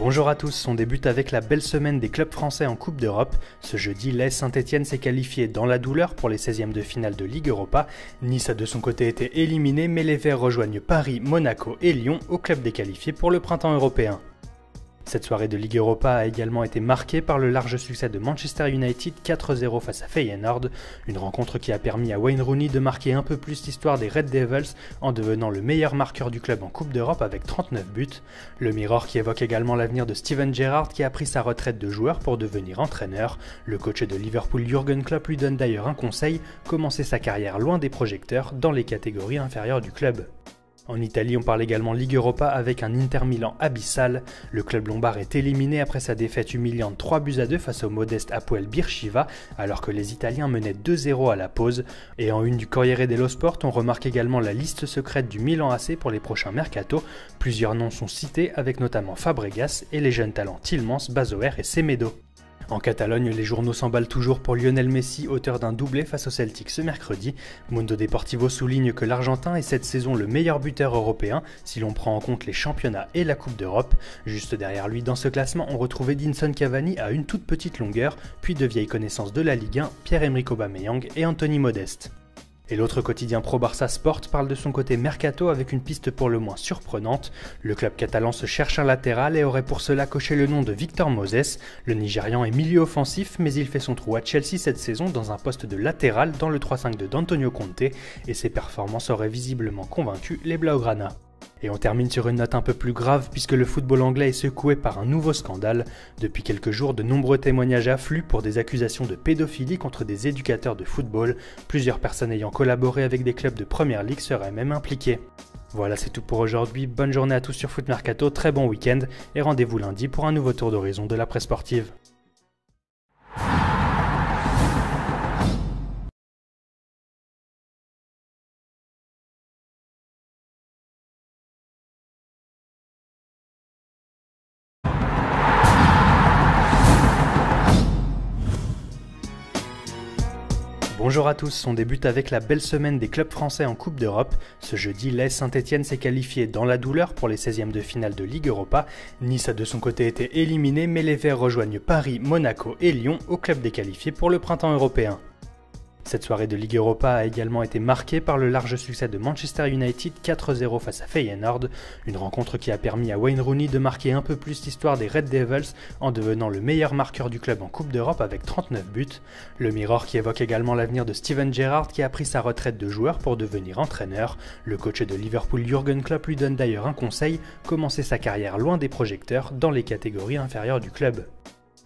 Bonjour à tous, on débute avec la belle semaine des clubs français en Coupe d'Europe. Ce jeudi, l'AS Saint-Etienne s'est qualifié dans la douleur pour les 16e de finale de Ligue Europa. Nice a de son côté été éliminé, mais les Verts rejoignent Paris, Monaco et Lyon au club des qualifiés pour le printemps européen. Cette soirée de Ligue Europa a également été marquée par le large succès de Manchester United 4-0 face à Feyenoord, une rencontre qui a permis à Wayne Rooney de marquer un peu plus l'histoire des Red Devils en devenant le meilleur marqueur du club en Coupe d'Europe avec 39 buts. Le Mirror qui évoque également l'avenir de Steven Gerrard qui a pris sa retraite de joueur pour devenir entraîneur. Le coach de Liverpool Jürgen Klopp lui donne d'ailleurs un conseil, commencer sa carrière loin des projecteurs dans les catégories inférieures du club. En Italie, on parle également Ligue Europa avec un Inter Milan abyssal. Le club lombard est éliminé après sa défaite humiliante 3-2 face au modeste Hapoel Beersheva, alors que les Italiens menaient 2-0 à la pause. Et en une du Corriere dello Sport, on remarque également la liste secrète du Milan AC pour les prochains mercato. Plusieurs noms sont cités, avec notamment Fabregas et les jeunes talents Tielemans, Bazoer et Semedo. En Catalogne, les journaux s'emballent toujours pour Lionel Messi, auteur d'un doublé face au Celtic ce mercredi. Mundo Deportivo souligne que l'Argentin est cette saison le meilleur buteur européen si l'on prend en compte les championnats et la Coupe d'Europe. Juste derrière lui dans ce classement, on retrouve Edinson Cavani à une toute petite longueur, puis de vieilles connaissances de la Ligue 1, Pierre-Emerick Aubameyang et Anthony Modeste. Et l'autre quotidien Pro Barça Sport parle de son côté mercato avec une piste pour le moins surprenante. Le club catalan se cherche un latéral et aurait pour cela coché le nom de Victor Moses. Le Nigérian est milieu offensif, mais il fait son trou à Chelsea cette saison dans un poste de latéral dans le 3-5-2 d'Antonio Conte, et ses performances auraient visiblement convaincu les Blaugrana. Et on termine sur une note un peu plus grave puisque le football anglais est secoué par un nouveau scandale. Depuis quelques jours, de nombreux témoignages affluent pour des accusations de pédophilie contre des éducateurs de football. Plusieurs personnes ayant collaboré avec des clubs de Premier League seraient même impliquées. Voilà, c'est tout pour aujourd'hui. Bonne journée à tous sur Foot Mercato, très bon week-end et rendez-vous lundi pour un nouveau tour d'horizon de la presse sportive. Bonjour à tous, on débute avec la belle semaine des clubs français en Coupe d'Europe. Ce jeudi, l'AS Saint-Etienne s'est qualifié dans la douleur pour les 16e de finale de Ligue Europa. Nice a de son côté été éliminé, mais les Verts rejoignent Paris, Monaco et Lyon au club des qualifiés pour le printemps européen. Cette soirée de Ligue Europa a également été marquée par le large succès de Manchester United 4-0 face à Feyenoord, une rencontre qui a permis à Wayne Rooney de marquer un peu plus l'histoire des Red Devils en devenant le meilleur marqueur du club en Coupe d'Europe avec 39 buts. Le Mirror qui évoque également l'avenir de Steven Gerrard qui a pris sa retraite de joueur pour devenir entraîneur. Le coach de Liverpool Jürgen Klopp lui donne d'ailleurs un conseil, commencer sa carrière loin des projecteurs dans les catégories inférieures du club.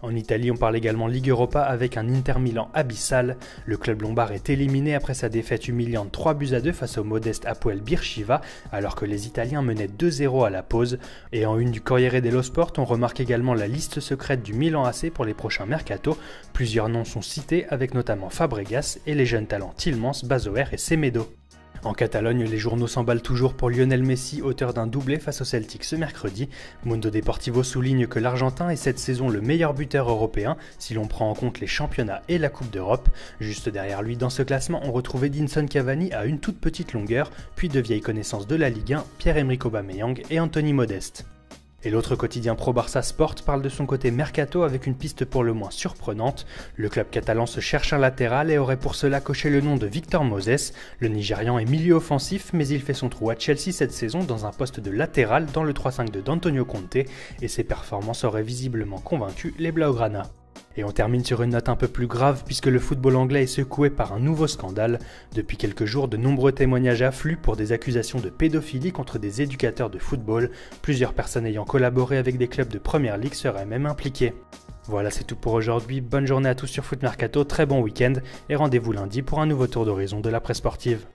En Italie, on parle également Ligue Europa avec un Inter Milan abyssal. Le club lombard est éliminé après sa défaite humiliante 3-2 face au modeste Hapoel Beersheva, alors que les Italiens menaient 2-0 à la pause. Et en une du Corriere dello Sport, on remarque également la liste secrète du Milan AC pour les prochains mercato. Plusieurs noms sont cités, avec notamment Fabregas et les jeunes talents Tielemans, Bazoer et Semedo. En Catalogne, les journaux s'emballent toujours pour Lionel Messi, auteur d'un doublé face au Celtic ce mercredi. Mundo Deportivo souligne que l'Argentin est cette saison le meilleur buteur européen si l'on prend en compte les championnats et la Coupe d'Europe. Juste derrière lui dans ce classement, on retrouve Edinson Cavani à une toute petite longueur, puis de vieilles connaissances de la Ligue 1, Pierre-Emerick Aubameyang et Anthony Modeste. Et l'autre quotidien Pro Barça Sport parle de son côté mercato avec une piste pour le moins surprenante. Le club catalan se cherche un latéral et aurait pour cela coché le nom de Victor Moses. Le Nigérian est milieu offensif, mais il fait son trou à Chelsea cette saison dans un poste de latéral dans le 3-5-2 d'Antonio Conte, et ses performances auraient visiblement convaincu les Blaugrana. Et on termine sur une note un peu plus grave puisque le football anglais est secoué par un nouveau scandale. Depuis quelques jours, de nombreux témoignages affluent pour des accusations de pédophilie contre des éducateurs de football. Plusieurs personnes ayant collaboré avec des clubs de Premier League seraient même impliquées. Voilà, c'est tout pour aujourd'hui. Bonne journée à tous sur Foot Mercato, très bon week-end et rendez-vous lundi pour un nouveau tour d'horizon de la presse sportive.